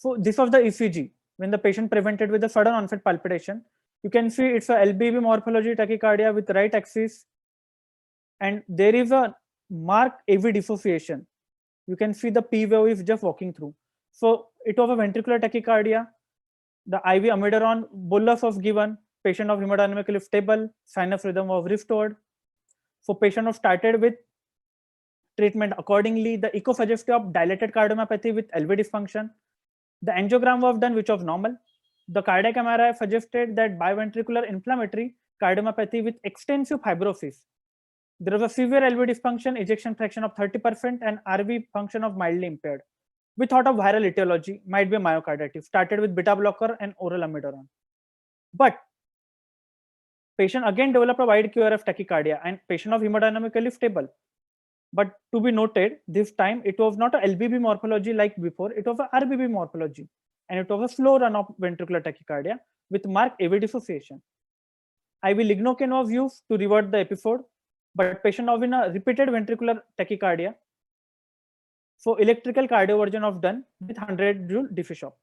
So this was the ECG when the patient presented with a sudden onset palpitation. You can see it's a LBB morphology tachycardia with right axis, and there is a marked AV dissociation. You can see the P wave is just walking through. So it was a ventricular tachycardia. The IV amiodarone bolus was given. Patient of hemodynamically stable. Sinus rhythm was restored. So patient was started with treatment accordingly. The echo suggested of dilated cardiomyopathy with LV dysfunction. The angiogram was done, which was normal. The cardiac MRI suggested that biventricular inflammatory cardiomyopathy with extensive fibrosis. There was a severe LV dysfunction, ejection fraction of 30%, and RV function of mildly impaired. We thought of viral etiology, might be myocarditis, started with beta blocker and oral amiodarone. But patient again developed a wide QRF tachycardia and patient of hemodynamically stable. But to be noted, this time it was not a LBB morphology like before, it was a RBB morphology. And it was a slow run of ventricular tachycardia with marked AV dissociation. IV lignocaine was used to revert the episode, but patient was in a repeated ventricular tachycardia. So electrical cardioversion was done with 100 joule diffuse shock.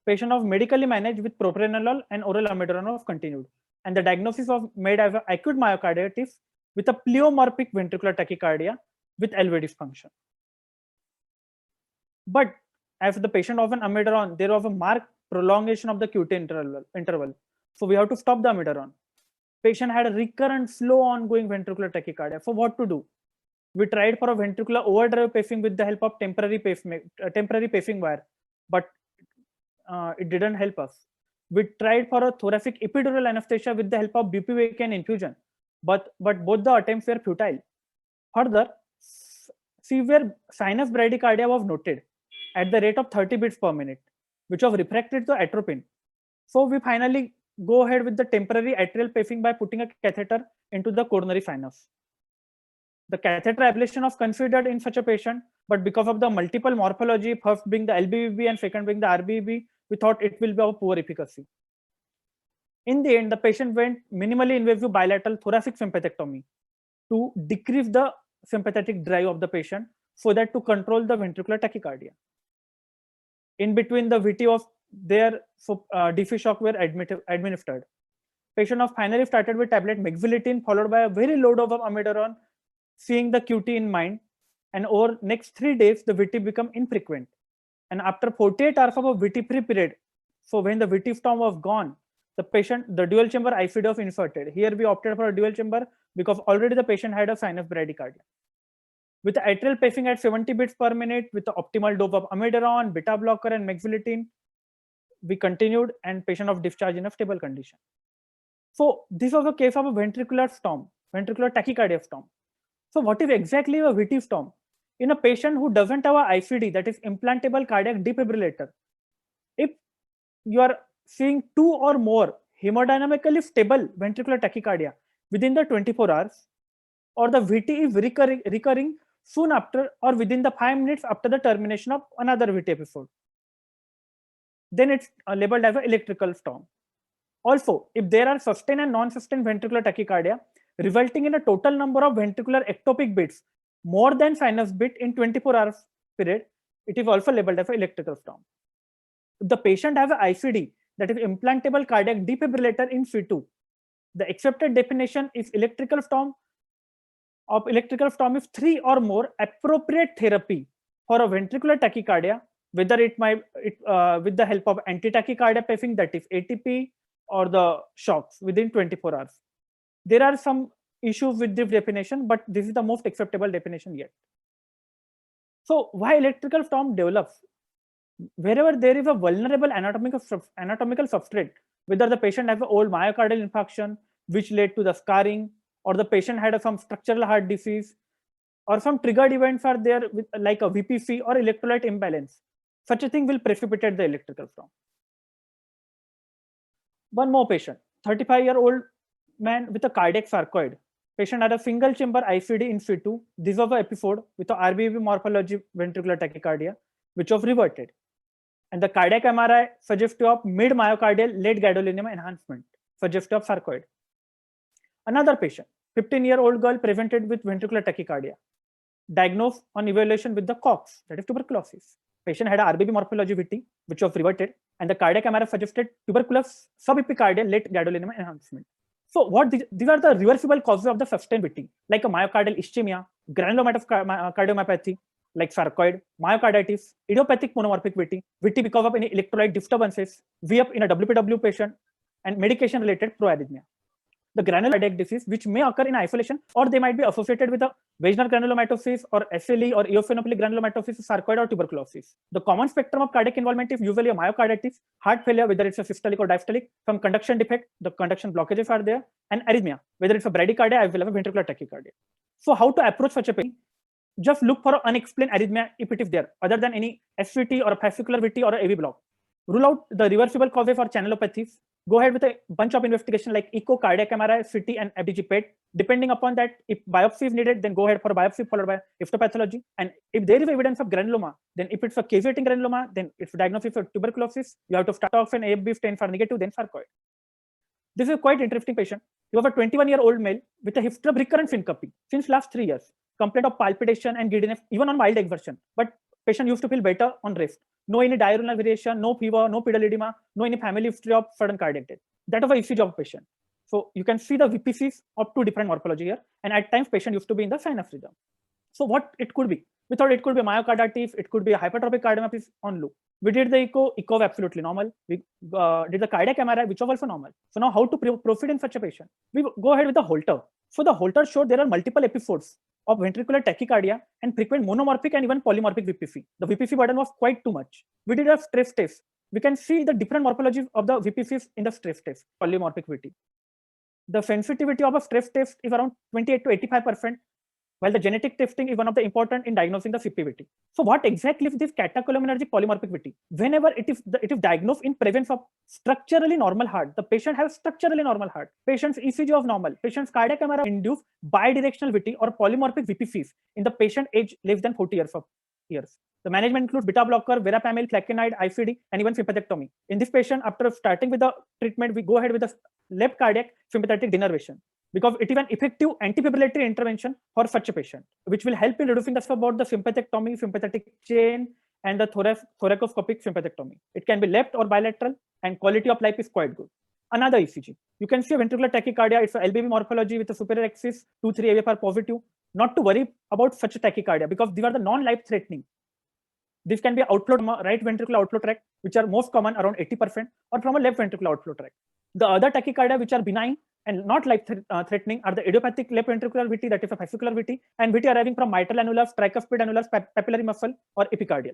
Patient was medically managed with propranolol and oral amiodarone was continued. And the diagnosis was made as acute myocarditis with a pleomorphic ventricular tachycardia with LV dysfunction. But as the patient was on amiodarone, there was a marked prolongation of the QT interval. So we have to stop the amiodarone. Patient had a recurrent slow ongoing ventricular tachycardia. So what to do? We tried for a ventricular overdrive pacing with the help of temporary pacing wire, but it didn't help us. We tried for a thoracic epidural anesthesia with the help of bupivacaine infusion, but both the attempts were futile. Further, severe sinus bradycardia was noted at the rate of 30 beats per minute, which was refractory to atropine. So we finally go ahead with the temporary atrial pacing by putting a catheter into the coronary sinus. The catheter ablation was considered in such a patient, but because of the multiple morphology, first being the LBB and second being the RBB, we thought it will be of poor efficacy. In the end, the patient went minimally invasive bilateral thoracic sympathectomy to decrease the sympathetic drive of the patient so that to control the ventricular tachycardia. In between, the VT was there, so diffuse shock were administered. Patient was finally started with tablet mexiletine followed by a very low dose of amiodarone, seeing the QT in mind, and over next 3 days, the VT become infrequent. And after 48 hours of a VT-free period, so when the VT storm was gone, the dual chamber ICD was inserted. Here we opted for a dual chamber because already the patient had a sinus bradycardia. With the atrial pacing at 70 beats per minute, with the optimal dose of amiodarone, beta blocker, and mexiletine, we continued, and patient of discharge in a stable condition. So this was a case of a ventricular storm, ventricular tachycardia storm. So what is exactly a VT storm? In a patient who doesn't have a ICD, that is implantable cardiac defibrillator, if you are seeing 2 or more hemodynamically stable ventricular tachycardia within the 24 hours, or the VT is recurring soon after or within the 5 minutes after the termination of another VT episode, then it's labeled as an electrical storm. Also, if there are sustained and non-sustained ventricular tachycardia resulting in a total number of ventricular ectopic beats more than sinus beat in 24 hours period, it is also labeled as an electrical storm. If the patient has an ICD, that is implantable cardiac defibrillator in situ, the accepted definition is electrical storm is 3 or more appropriate therapy for a ventricular tachycardia, whether it might with the help of anti-tachycardia pacing, that is ATP, or the shocks within 24 hours. There are some issues with this definition, but this is the most acceptable definition yet. So why electrical storm develops? Wherever there is a vulnerable anatomical substrate, whether the patient has an old myocardial infarction which led to the scarring, or the patient had some structural heart disease, or some triggered events are there with, like a VPC or electrolyte imbalance, such a thing will precipitate the electrical storm. One more patient, 35-year-old man with a cardiac sarcoid. Patient had a single chamber ICD in situ. This was an episode with a RBB morphology ventricular tachycardia, which was reverted. And the cardiac MRI suggestive of mid-myocardial late gadolinium enhancement, suggestive of sarcoid. Another patient, 15-year-old girl presented with ventricular tachycardia, diagnosed on evaluation with the COX, that is tuberculosis. Patient had a RBB morphology VT, which was reverted, and the cardiac MRI suggested tuberculous subepicardial late gadolinium enhancement. So these are the reversible causes of the sustained VT, like a myocardial ischemia, granulomatous cardiomyopathy, like sarcoid, myocarditis, idiopathic monomorphic VT, VT because of any electrolyte disturbances, VF in a WPW patient, and medication-related proarrhythmia. The granular cardiac disease, which may occur in isolation, or they might be associated with a vaginal granulomatosis or SLE or eosinophilic granulomatosis, sarcoid, or tuberculosis. The common spectrum of cardiac involvement is usually a myocarditis, heart failure, whether it's a systolic or diastolic, some conduction defect, the conduction blockages are there, and arrhythmia, whether it's a bradycardia as well as a ventricular tachycardia. So how to approach such a patient? Just look for unexplained arrhythmia if it is there, other than any SVT or a fascicular VT or a AV block. Rule out the reversible causes or channelopathies. Go ahead with a bunch of investigation like echo, cardiac MRI, CT, and FDG PET. Depending upon that, if biopsy is needed, then go ahead for a biopsy followed by histopathology. And if there is evidence of granuloma, then if it's a caseating granuloma, then it's diagnosis for tuberculosis. You have to start off an AFB stain for negative, then sarcoid. This is a quite interesting patient. You have a 21-year-old male with a history of recurrent syncope since last 3 years. Complaint of palpitation and giddiness, even on mild exertion. But patient used to feel better on rest. No any diurnal variation, no fever, no pedal edema, no any family history of sudden cardiac death. That was a ECG of patient. So you can see the VPCs of two different morphology here. And at times patient used to be in the sinus rhythm. So what it could be? We thought it could be myocarditis, it could be a hypertrophic cardiomyopathy on loop. We did the echo was absolutely normal. We did the cardiac MRI, which was also normal. So now how to proceed in such a patient? We go ahead with the Holter. So the Holter showed there are multiple episodes of ventricular tachycardia and frequent monomorphic and even polymorphic VPC. The VPC burden was quite too much. We did a stress test. We can see the different morphology of the VPCs in the stress test, polymorphic VT. The sensitivity of a stress test is around 28 to 85%, while the genetic testing is one of the important in diagnosing the CPVT. So what exactly is this catecholuminergic polymorphic VT? Whenever it is diagnosed in presence of structurally normal heart, the patient has structurally normal heart, patient's ECG of normal, patient's cardiac MRI induce bidirectional VT or polymorphic VPCs in the patient age less than 40 years. The management includes beta blocker, verapamil, flecainide, ICD, and even sympathectomy. In this patient, after starting with the treatment, we go ahead with the left cardiac sympathetic denervation, because it is an effective antifibrillatory intervention for such a patient, which will help in reducing the about the sympathectomy, sympathetic chain, and the thoracoscopic sympathectomy. It can be left or bilateral, and quality of life is quite good. Another ECG. You can see a ventricular tachycardia. It's a LBB morphology with a superior axis, 2-3 AVFR positive. Not to worry about such a tachycardia, because these are the non-life threatening. This can be outflow from a right ventricular outflow tract, which are most common, around 80%, or from a left ventricular outflow tract. The other tachycardia, which are benign and not life threatening, are the idiopathic left ventricular VT, that is a fascicular VT, and VT arriving from mitral annulus, tricuspid annulus, papillary muscle, or epicardial.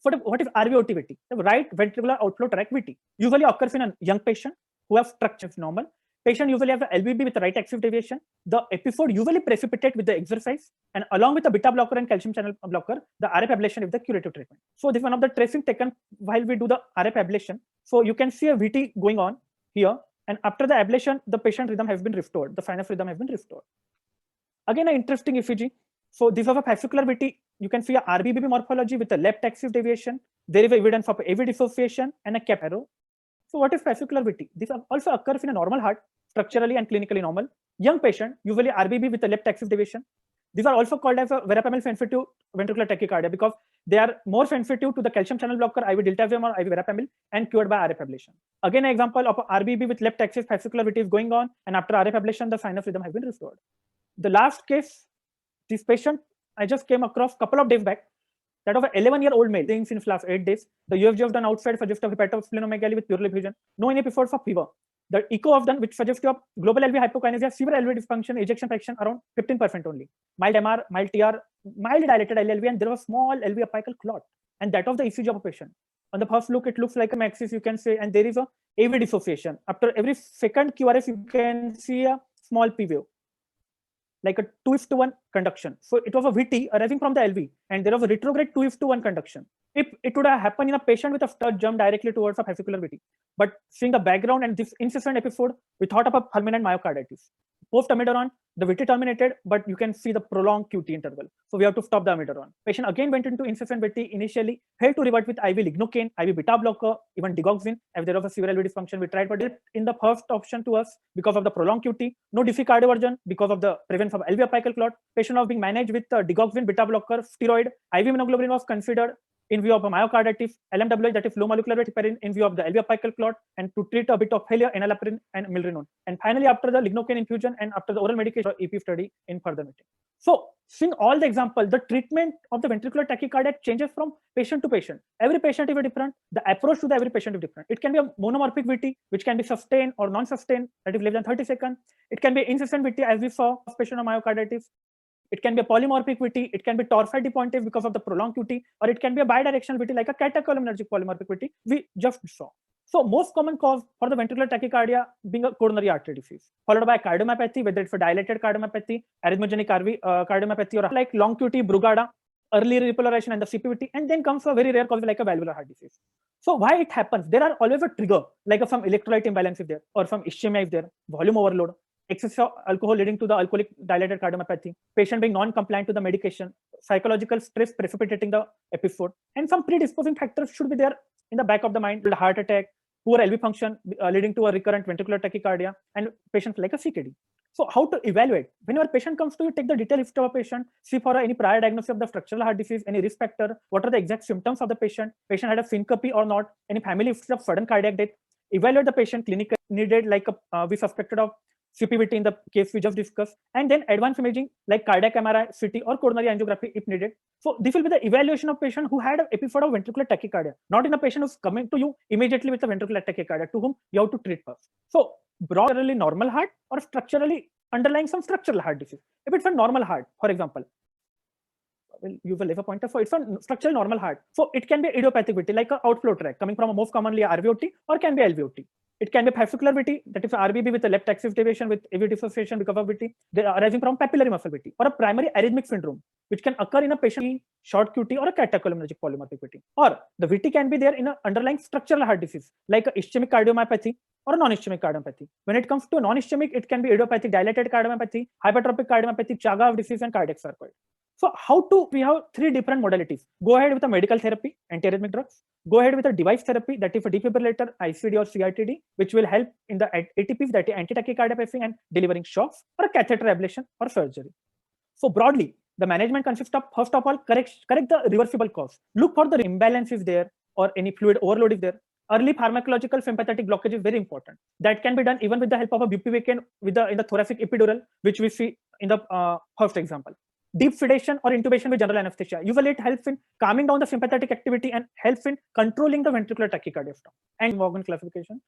What is RVOT VT? The right ventricular outflow tract VT usually occurs in a young patient who have structures normal. Patient usually have an LBB with the right axis deviation. The episode usually precipitate with the exercise, and along with the beta blocker and calcium channel blocker, the RF ablation is the curative treatment. So this is one of the tracing taken while we do the RF ablation. So you can see a VT going on here, and after the ablation, the patient rhythm has been restored. The sinus rhythm has been restored. Again, an interesting ECG. So this is a fascicular VT. You can see a RBBB morphology with a left axis deviation. There is evidence of AV dissociation and a cap arrow. So what is fascicular VT? This also occurs in a normal heart, structurally and clinically normal. Young patient, usually RBB with a left axis deviation. These are also called as a verapamil sensitive ventricular tachycardia, because they are more sensitive to the calcium channel blocker, IV diltiazem or IV verapamil, and cured by RF ablation. Again, an example of a RBB with left axis fascicular VT is going on, and after RF ablation, the sinus rhythm has been restored. The last case, this patient I just came across a couple of days back. That of an 11-year-old male, things in last 8 days. The UFG was done outside, suggested of hepatosplenomegaly with purely fusion. No any episodes of fever. The echo was done, which suggests of global LV hypokinesia, severe LV dysfunction, ejection fraction around 15% only. Mild MR, mild TR, mild dilated LLV, and there was small LV apical clot. And that of the ECG of a patient. On the first look, it looks like a maxis, you can say, and there is a AV dissociation. After every second QRS, you can see a small P wave, like a 2:1 conduction. So it was a VT arising from the LV, and there was a retrograde 2:1 conduction. If it would have happened in a patient with a stud jump directly towards a fascicular VT, but seeing the background and this incessant episode, we thought of a fulminant myocarditis. Post amiodarone, the VT terminated, but you can see the prolonged QT interval. So we have to stop the amiodarone. Patient again went into incessant VT initially, failed to revert with IV lignocaine, IV beta blocker, even digoxin. If there was a severe LV dysfunction, we tried, but in the first option to us because of the prolonged QT, no DC cardioversion because of the presence of LV apical clot. Patient was being managed with digoxin, beta blocker, steroid, IV immunoglobulin was considered. in view of a myocarditis, LMWH, that is low molecular weight heparin, in view of the LV apical clot, and to treat a bit of failure, enalapril and milrinone. And finally, after the lignocaine infusion and after the oral medication, EP study in further meeting. So, seeing all the examples, the treatment of the ventricular tachycardia changes from patient to patient. Every patient is different. The approach to every patient is different. It can be a monomorphic VT, which can be sustained or non-sustained, that is less than 30 seconds. It can be incessant VT, as we saw, patient of myocarditis. It can be a polymorphic VT. It can be torsified depointive because of the prolonged QT, or it can be a bidirectional VT like a catecholinergic polymorphic VT we just saw. So most common cause for the ventricular tachycardia being a coronary artery disease, followed by cardiomyopathy, whether it's a dilated cardiomyopathy, arrhythmogenic cardiomyopathy, or like long QT, Brugada, early repolarization, and the CPVT, and then comes a very rare cause like a valvular heart disease. So why it happens? There are always a trigger, like some electrolyte imbalance is there, or some ischemia is there, volume overload, excess of alcohol leading to the alcoholic dilated cardiomyopathy, patient being non-compliant to the medication, psychological stress precipitating the episode, and some predisposing factors should be there in the back of the mind, the heart attack, poor LV function leading to a recurrent ventricular tachycardia, and patients like a CKD. So how to evaluate? Whenever a patient comes to you, take the detailed history of a patient, see for any prior diagnosis of the structural heart disease, any risk factor, what are the exact symptoms of the patient had a syncope or not, any family history of sudden cardiac death, evaluate the patient clinically needed, like we suspected of CPVT in the case we just discussed, and then advanced imaging like cardiac MRI, CT, or coronary angiography if needed. So this will be the evaluation of patient who had an episode of ventricular tachycardia, not in a patient who's coming to you immediately with a ventricular tachycardia, to whom you have to treat first. So broadly normal heart or structurally underlying some structural heart disease. If it's a normal heart, for example, we'll use a laser pointer. So it's a structural normal heart. So it can be idiopathic VT, like an outflow tract coming from a most commonly RVOT, or can be LVOT. It can be fascicular VT, that is RBB with a left axis deviation with AV dissociation because of VT, they are arising from papillary muscle VT, or a primary arrhythmic syndrome, which can occur in a patient short QT or a catecholinergic polymorphic VT. Or the VT can be there in an underlying structural heart disease, like a ischemic cardiomyopathy or a non-ischemic cardiomyopathy. When it comes to a non-ischemic, it can be idiopathic dilated cardiomyopathy, hypertrophic cardiomyopathy, Chaga disease, and cardiac sarcoid. So we have three different modalities. Go ahead with a medical therapy, antiarrhythmic drugs. Go ahead with a device therapy, that is a defibrillator, ICD or CRTD, which will help in the ATPs, that is anti-tachycardia pacing and delivering shocks, or a catheter ablation or surgery. So broadly, the management consists of, first of all, correct the reversible cause. Look for the imbalance is there or any fluid overload is there. Early pharmacological sympathetic blockage is very important. That can be done even with the help of a bupivacaine in the thoracic epidural, which we see in the first example. Deep sedation or intubation with general anesthesia. Usually it helps in calming down the sympathetic activity and helps in controlling the ventricular tachycardia. And organ classification.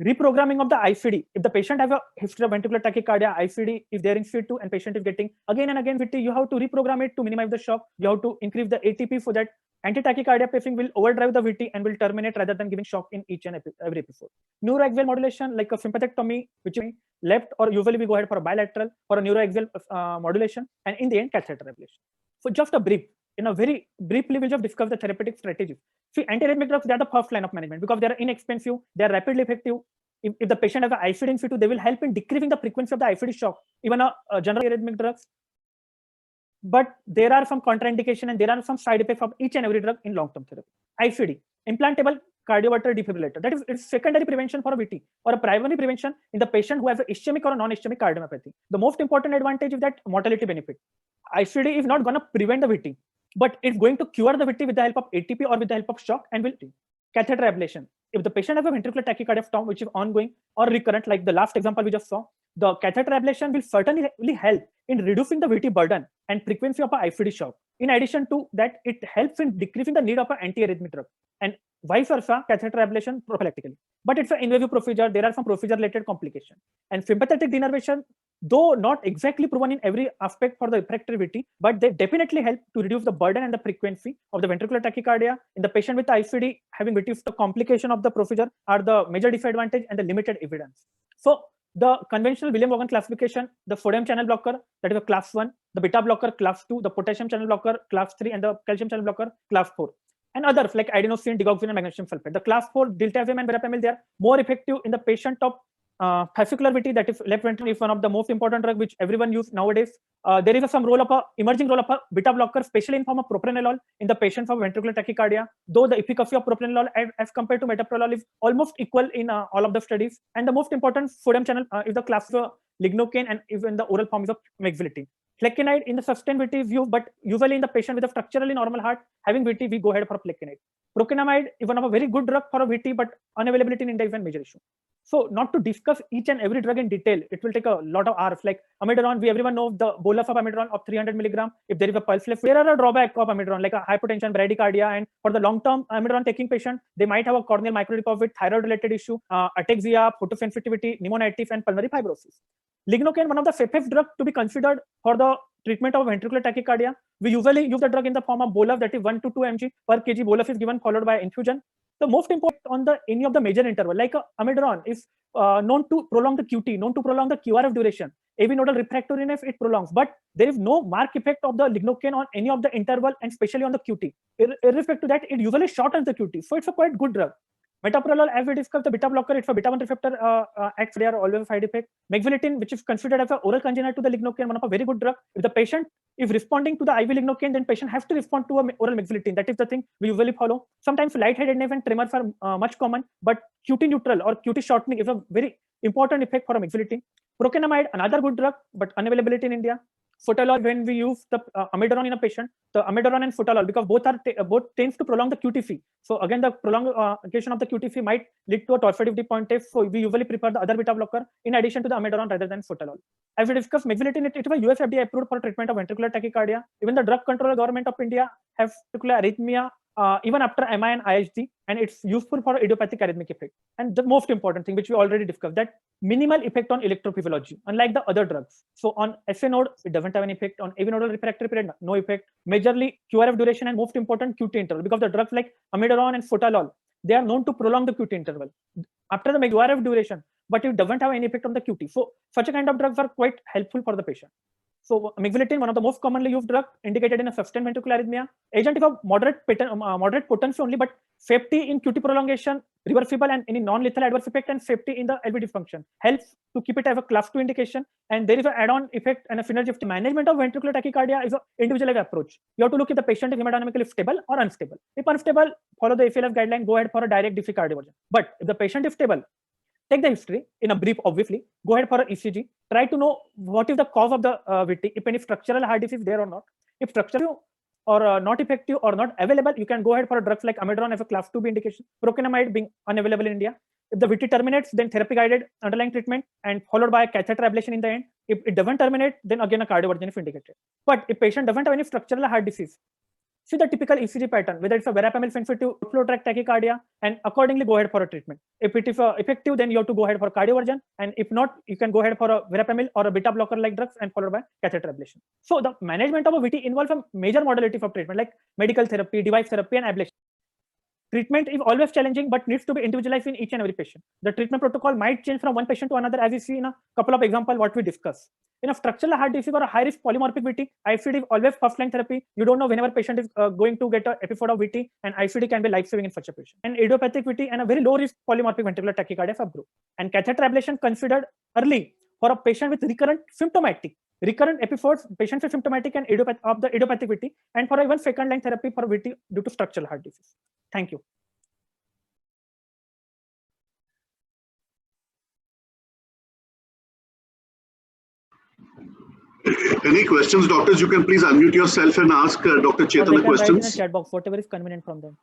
Reprogramming of the ICD. If the patient has a history of ventricular tachycardia, ICD is there in situ and patient is getting again and again VT, you have to reprogram it to minimize the shock. You have to increase the ATP so that anti-tachycardia pacing will overdrive the VT and will terminate rather than giving shock in each and every episode. Neuroaxial modulation, like a sympathectomy, which is left, or usually we go ahead for a bilateral or a neuroaxial modulation, and in the end, catheter ablation. So just a brief, very briefly, we'll just discuss the therapeutic strategies. See, antiarrhythmic drugs, they are the first line of management because they are inexpensive, they are rapidly effective. If the patient has an ICD in situ, they will help in decreasing the frequency of the ICD shock, even a general arrhythmic drugs. But there are some contraindication and there are some side effects of each and every drug in long-term therapy. ICD, implantable cardioverter defibrillator. That is, it's secondary prevention for a VT or a primary prevention in the patient who has an ischemic or a non-ischemic cardiomyopathy. The most important advantage is that mortality benefit. ICD is not going to prevent the VT, but it's going to cure the VT with the help of ATP or with the help of shock and will. Catheter ablation. If the patient has a ventricular tachycardia storm, which is ongoing or recurrent, like the last example we just saw, the catheter ablation will certainly help in reducing the VT burden and frequency of a ICD shock. In addition to that, it helps in decreasing the need of an antiarrhythmic drug, and vice versa, catheter ablation prophylactically. But it's an invasive procedure. There are some procedure-related complications. And sympathetic denervation, though not exactly proven in every aspect for the refractory VT, but they definitely help to reduce the burden and the frequency of the ventricular tachycardia in the patient with ICD having VT. The complication of the procedure are the major disadvantage and the limited evidence. So the conventional Williams-Vaughan classification, the sodium channel blocker, that is a class 1, the beta blocker class 2, the potassium channel blocker class 3, and the calcium channel blocker class 4. And others like adenosine, digoxin, and magnesium sulfate. The class 4, diltiazem and verapamil, they are more effective in the patient of fascicular VT, that is left ventricle, is one of the most important drug which everyone uses nowadays. There is some emerging role of a beta blocker, especially in form of propranolol in the patients of ventricular tachycardia, though the efficacy of propranolol as compared to metoprolol is almost equal in all of the studies. And the most important sodium channel is the class of lignocaine, and even the oral form is of mexilitine. Flecainide in the sustained VT is used, but usually in the patient with a structurally normal heart having VT, we go ahead for flecainide. Procainamide is one of a very good drug for a VT, but unavailability in India is a major issue. So not to discuss each and every drug in detail, it will take a lot of hours. Like amiodarone, everyone knows the bolus of amiodarone of 300 milligram. If there is a pulse left, there are a drawback of amiodarone, like a hypertension, bradycardia, and for the long-term amiodarone taking patient, they might have a corneal microdeposit, thyroid-related issue, ataxia, photosensitivity, pneumonitis, and pulmonary fibrosis. Lignocaine, one of the safest drugs to be considered for the treatment of ventricular tachycardia. We usually use the drug in the form of bolus, that is 1 to 2 mg per kg bolus is given, followed by infusion. The most important on the any of the major interval, like amiodarone, is known to prolong the QT, known to prolong the QRF duration. AV nodal refractoriness, it prolongs, but there is no marked effect of the lignocaine on any of the interval, and especially on the QT. Irrespective of that, it usually shortens the QT, so it's a quite good drug. Metoprolol, as we discussed, the beta blocker, it's a beta 1 receptor acts, they are always a side effect. Meglitine, which is considered as an oral congener to the lignocaine, one of a very good drug. If the patient is responding to the IV lignocaine, then patient has to respond to a oral meglitine. That is the thing we usually follow. Sometimes lightheadedness and tremors are much common, but QT neutral or QT shortening is a very important effect for a meglitine. Procainamide, another good drug, but unavailability in India. Futalol, when we use the amiodarone in a patient, the amiodarone and futalol, because both tends to prolong the QTC. So again, the prolongation of the QTC might lead to a torsidoity point test. So we usually prefer the other beta blocker in addition to the amiodarone rather than futalol. As we discussed, meglitine, it is a US FDA approved for treatment of ventricular tachycardia. Even the drug controller government of India have ventricular arrhythmia even after MI and IHD, and it's useful for idiopathic arrhythmic effect. And the most important thing, which we already discussed, that minimal effect on electrophysiology, unlike the other drugs. So on SA node, it doesn't have any effect. On AV nodal refractory period, no effect. Majorly QRF duration, and most important, QT interval, because the drugs like amiodarone and futalol, they are known to prolong the QT interval after the QRF duration, but it doesn't have any effect on the QT. So such a kind of drugs are quite helpful for the patient. So meglitine, one of the most commonly used drugs, indicated in a sustained ventricular arrhythmia. Agent is of moderate potency only, but safety in QT prolongation, reversible and any non-lethal adverse effect, and safety in the LV dysfunction helps to keep it as a class 2 indication. And there is an add-on effect and a synergistic management of ventricular tachycardia is an individualized approach. You have to look if the patient is hemodynamically stable or unstable. If unstable, follow the ACLF guideline, go ahead for a direct DC cardioversion. But if the patient is stable, take the history in a brief, obviously, go ahead for an ECG, try to know what is the cause of the VT, if any structural heart disease there or not. If structural or not effective or not available, you can go ahead for drugs like amiodarone as a class 2B indication, procainamide being unavailable in India. If the VT terminates, then therapy-guided underlying treatment and followed by catheter ablation in the end. If it doesn't terminate, then again a cardioversion if indicated. But if patient doesn't have any structural heart disease, see the typical ECG pattern, whether it's a verapamil sensitive flow tract tachycardia, and accordingly go ahead for a treatment. If it is effective, then you have to go ahead for cardioversion, and if not, you can go ahead for a verapamil or a beta blocker like drugs and followed by catheter ablation. So the management of a VT involves a major modality of treatment like medical therapy, device therapy, and ablation. Treatment is always challenging, but needs to be individualized in each and every patient. The treatment protocol might change from one patient to another, as you see in a couple of examples what we discuss. In a structural heart disease or a high-risk polymorphic VT, ICD is always first-line therapy. You don't know whenever patient is going to get an episode of VT, and ICD can be life-saving in such a patient. And idiopathic VT and a very low-risk polymorphic ventricular tachycardia subgroup. And catheter ablation considered early for a patient with recurrent episodes, patients are symptomatic and of the idiopathic VT, and for even second-line therapy for VT due to structural heart disease. Thank you. Any questions, doctors? You can please unmute yourself and ask Dr. Chetan the questions. Write in the chat box, whatever is convenient from them.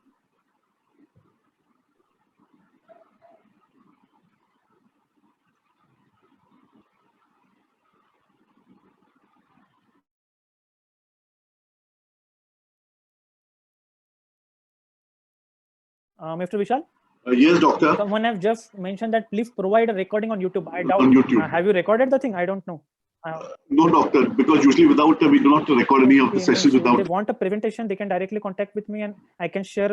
Mr. Vishal? Yes, doctor. Someone have just mentioned that please provide a recording on YouTube. I doubt. On YouTube. Have you recorded the thing? I don't know. No, doctor, because usually we do not record any of the sessions without. If they want a presentation, they can directly contact with me and I can share.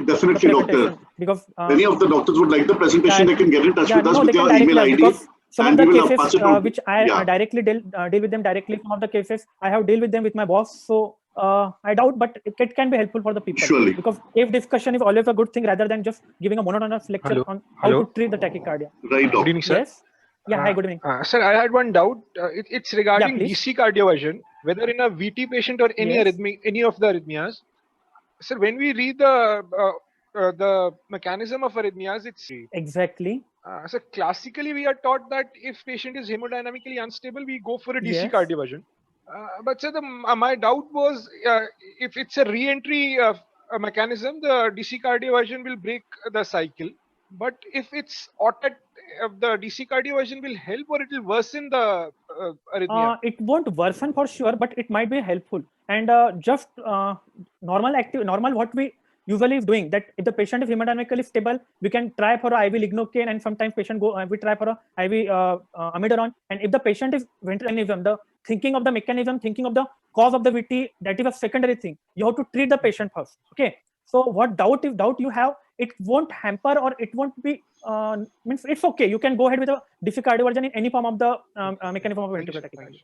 Definitely, doctor. Because any of the doctors would like the presentation, they can get in touch with us with your email ID. Some of the cases which I directly deal with them directly. Some of the cases I have deal with them with my boss. So I doubt, but it can be helpful for the people. Surely. Because case discussion is always a good thing rather than just giving a monotonous lecture on how to treat the tachycardia. Right, doctor. Good evening, sir. Yes. Yeah, hi, good evening. Sir, I had one doubt. It's regarding DC cardioversion, whether in a VT patient or any any of the arrhythmias. Sir, when we read the mechanism of arrhythmias, it's exactly. So classically, we are taught that if patient is hemodynamically unstable, we go for a DC cardioversion. But sir, my doubt was if it's a re-entry mechanism, the DC cardioversion will break the cycle. But if it's the DC cardioversion will help or it will worsen the arrhythmia? It won't worsen for sure, but it might be helpful. And just normal what we usually is doing, that if the patient is hemodynamically stable, we can try for a IV lignocaine, and sometimes patient we try for a IV amiodarone. And if the patient is ventricular, the thinking of the mechanism, thinking of the cause of the VT, that is a secondary thing. You have to treat the patient first. Okay. So what doubt you have, it won't hamper or it won't be means it's okay. You can go ahead with a DC cardioversion in any form of the mechanism of ventricular tachycardia.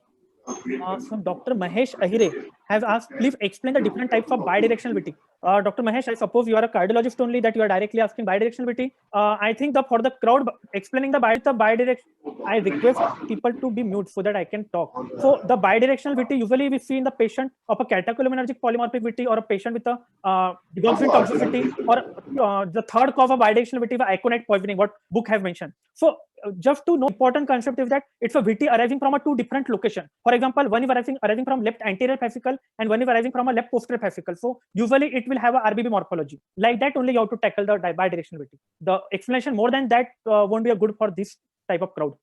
So Dr. Mahesh Ahire has asked, please explain the different types of bidirectional VT. Dr. Mahesh, I suppose you are a cardiologist only, that you are directly asking bidirectional VT. I think for the crowd explaining the bidirectional, I request people to be mute so that I can talk. So the bidirectional VT usually we see in the patient of a catecholaminergic polymorphic VT, or a patient with a digoxin toxicity, or the third cause of bidirectional VT is iconite poisoning, what book have mentioned. So just to know, important concept is that it's a VT arising from two different locations. For example, one is arising from left anterior fascicle and one is arising from a left posterior fascicle. So usually it will have a RBB morphology. Like that only you have to tackle the bidirectional VT. The explanation more than that won't be a good for this type of crowd.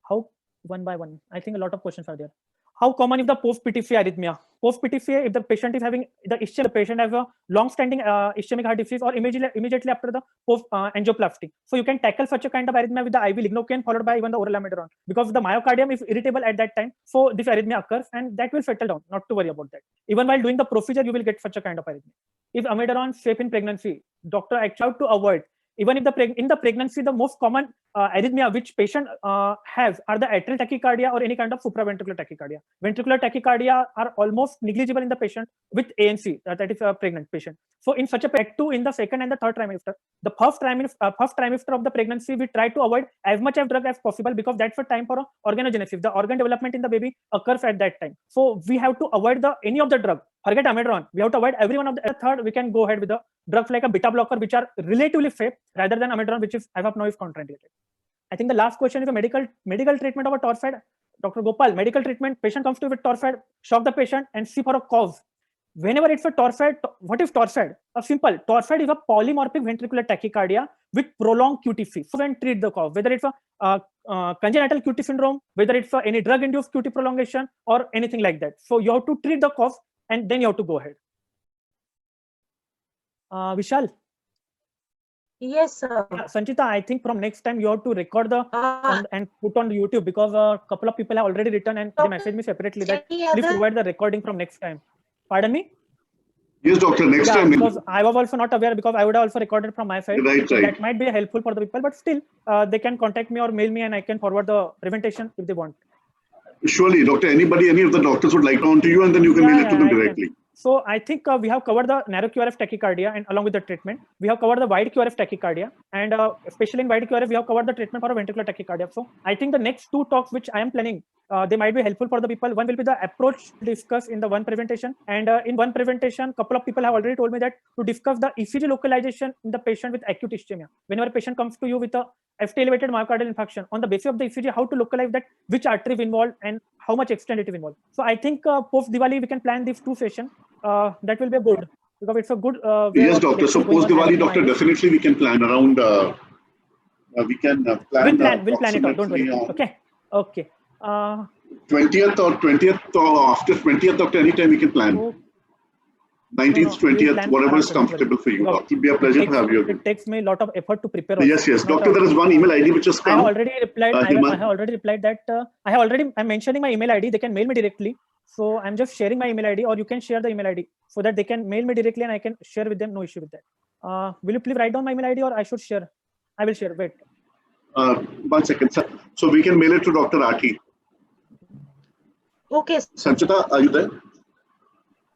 How? One by one. I think a lot of questions are there. How common is the post-PTCA arrhythmia? Post-PTCA, if the patient is having the patient has a long-standing ischemic heart disease, or immediately after the post-angioplasty. So you can tackle such a kind of arrhythmia with the IV lignocaine followed by even the oral amiodarone, because the myocardium is irritable at that time. So this arrhythmia occurs and that will settle down. Not to worry about that. Even while doing the procedure, you will get such a kind of arrhythmia. If amiodarone safe in pregnancy, doctor actually have to avoid. Even if in the pregnancy, the most common arrhythmia which patient has are the atrial tachycardia or any kind of supraventricular tachycardia. Ventricular tachycardia are almost negligible in the patient with ANC, that is a pregnant patient. So in such a PET2 in the second and the third trimester, the first trimester of the pregnancy, we try to avoid as much of drug as possible, because that's the time for organogenesis. The organ development in the baby occurs at that time. So we have to avoid any of the drug. Forget amiodarone. We have to avoid every one of the third. We can go ahead with the drugs like a beta blocker, which are relatively safe, rather than amiodarone, which is as of now is contraindicated. I think the last question is a medical treatment of a torphed. Dr. Gopal, medical treatment, patient comes to you with torphed, shock the patient and see for a cause. Whenever it's a torphed, what is torphed? A simple torphed is a polymorphic ventricular tachycardia with prolonged QTC. So when treat the cause, whether it's a congenital QT syndrome, whether it's any drug-induced QT prolongation or anything like that. So you have to treat the cause and then you have to go ahead. Vishal? Yes, sir. Sanchita, I think from next time you have to record and put on YouTube, because a couple of people have already written and they messaged me separately that please provide the recording from next time. Pardon me? Yes, doctor, next time. Because I was also not aware, because I would have also recorded from my side. Right. That might be helpful for the people, but still they can contact me or mail me and I can forward the presentation if they want. Surely, doctor, any of the doctors would like to on to you, and then you can mail it to them directly. So I think we have covered the narrow QRF tachycardia, and along with the treatment, we have covered the wide QRF tachycardia, and especially in wide QRF, we have covered the treatment for a ventricular tachycardia. So I think the next two talks which I am planning, they might be helpful for the people. One will be the approach discussed in the one presentation, and in one presentation, couple of people have already told me that to discuss the ECG localization in the patient with acute ischemia. Whenever a patient comes to you with a FT elevated myocardial infarction, on the basis of the ECG, how to localize that, which artery is involved and how much extent it is involved. So I think post Diwali we can plan these two sessions. That will be good, because it's a good yes, doctor. So post Diwali, doctor, definitely we can plan around. We can plan. We'll plan it out. Don't worry. Okay. 20th or after 20th, doctor. Anytime we can plan. 19th, 20th, whatever is comfortable for you. Doctor, it will be a pleasure to have you. It takes me a lot of effort to prepare. Yes, doctor. There is one email ID which has come. I have already replied. I have already replied that I'm mentioning my email ID. They can mail me directly. So I'm just sharing my email ID, or you can share the email ID so that they can mail me directly and I can share with them. No issue with that. Will you please write down my email ID, or I should share? I will share. Wait. 1 second, sir. So we can mail it to Dr. Rathi. Okay. Sanchita, are you there?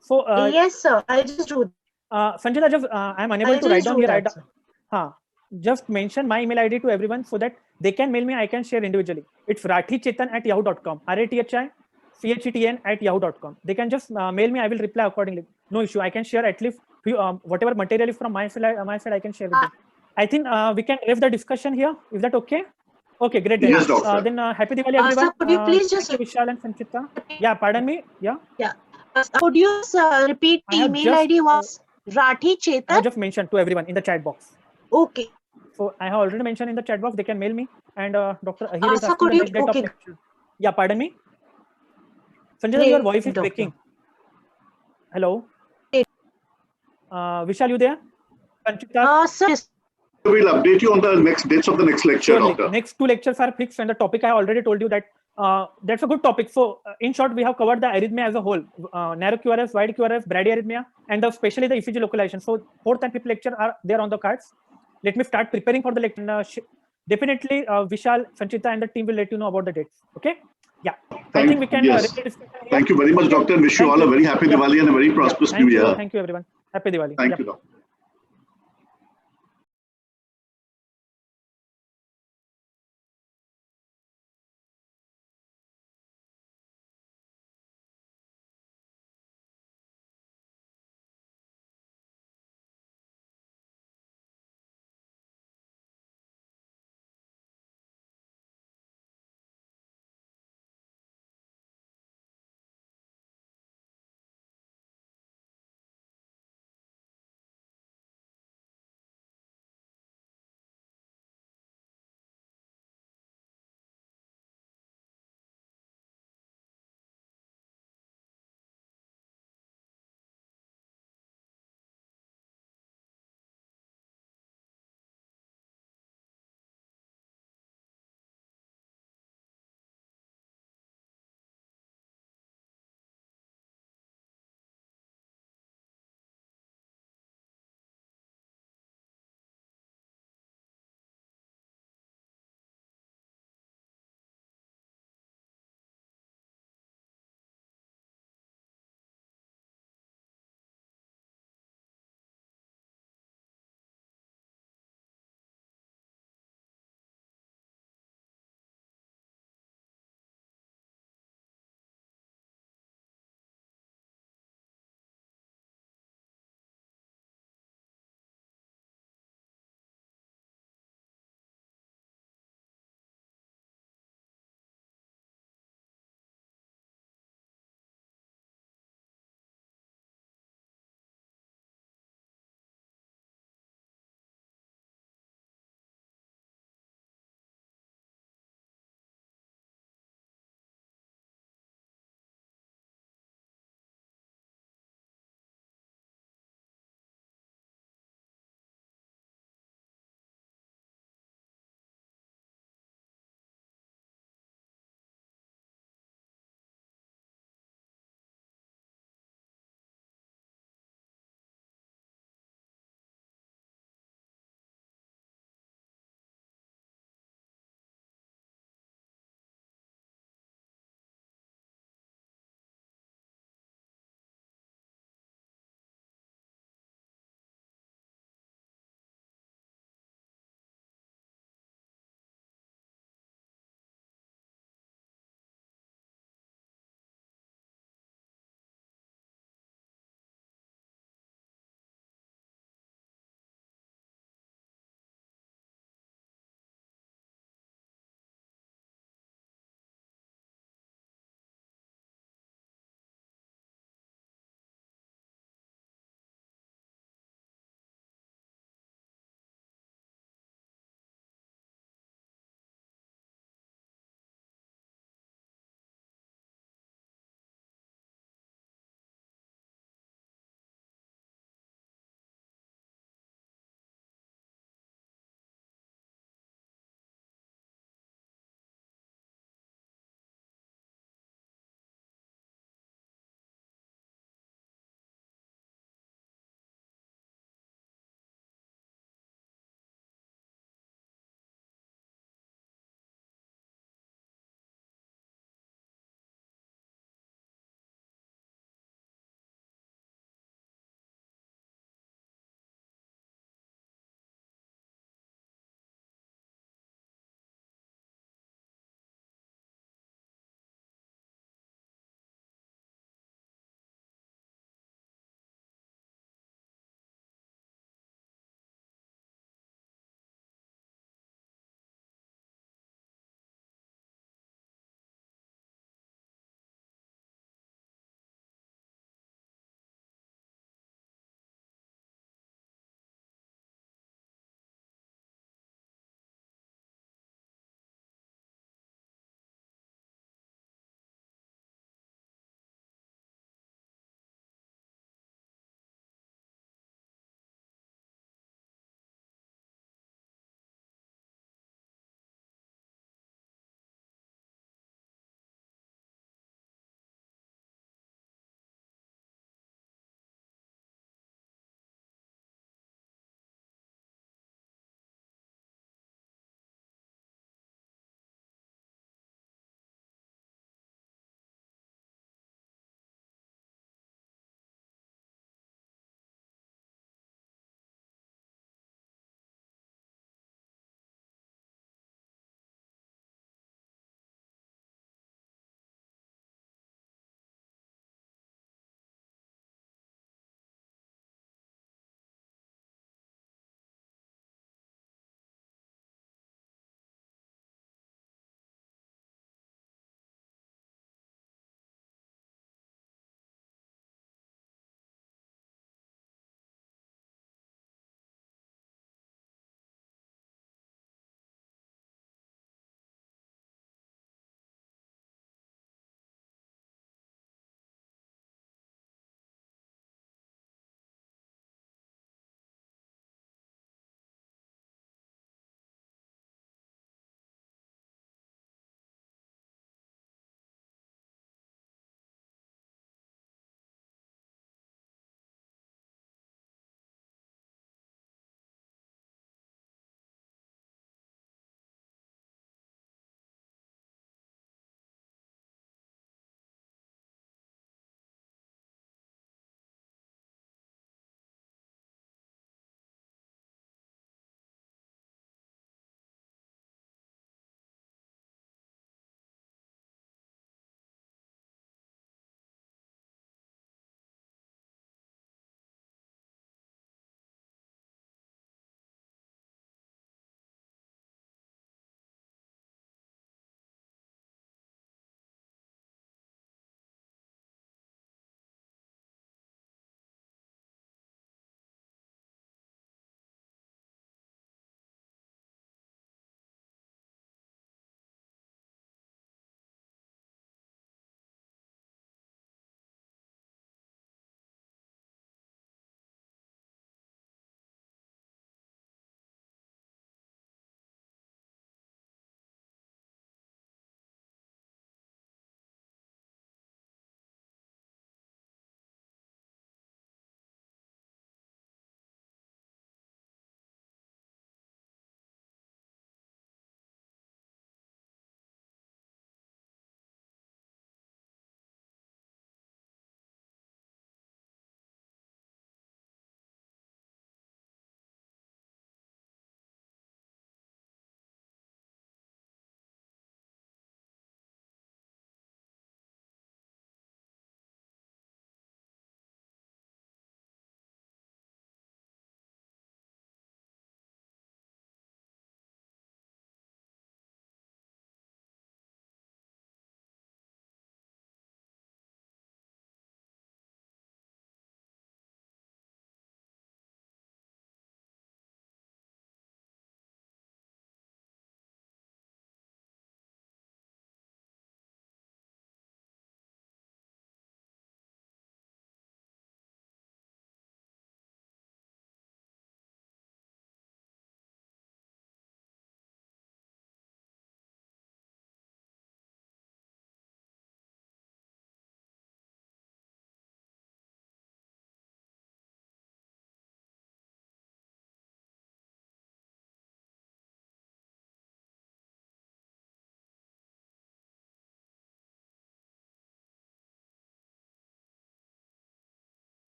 So yes, sir. I'll just do. Sanchita, just I'm unable to write down here. Just mention my email ID to everyone so that they can mail me. I can share individually. It's rathichetan@yahoo.com. RATHICHETAN@yahoo.com. They can just mail me. I will reply accordingly. No issue. I can share at least whatever material is from my side. I can share with them. I think we can have the discussion here. Is that okay? Okay, great. Yes, doctor. Then happy Diwali, everyone. Sir, could you please just Vishal and Sanchita? Yeah, pardon me. Yeah. Yeah. Could you repeat the email ID was Rathi Chetan? I have just mentioned to everyone in the chat box. Okay. So I have already mentioned in the chat box. They can mail me. And Dr. Ahir is Sir, asking could the you? next date of Okay. lecture. Yeah, pardon me. Sanjay, your voice is Doctor. breaking. Hello. Vishal, you there? Sanchita? Sir. We'll update you on the next dates of the next lecture, Surely. doctor. Next 2 lectures are fixed, and the topic I already told you that that's a good topic. So in short, we have covered the arrhythmia as a whole, narrow QRS, wide QRS, bradyarrhythmia, and especially the ECG localization. So 4th and 5th lecture are there on the cards. Let me start preparing for the lecture. Definitely, Vishal, Sanchita, and the team will let you know about the dates. Okay? Yeah. I think we can. Yes. Thank you very much, doctor. Wish you all a very happy Diwali and a very prosperous New Year. Thank you, everyone. Happy Diwali. Thank you, doctor.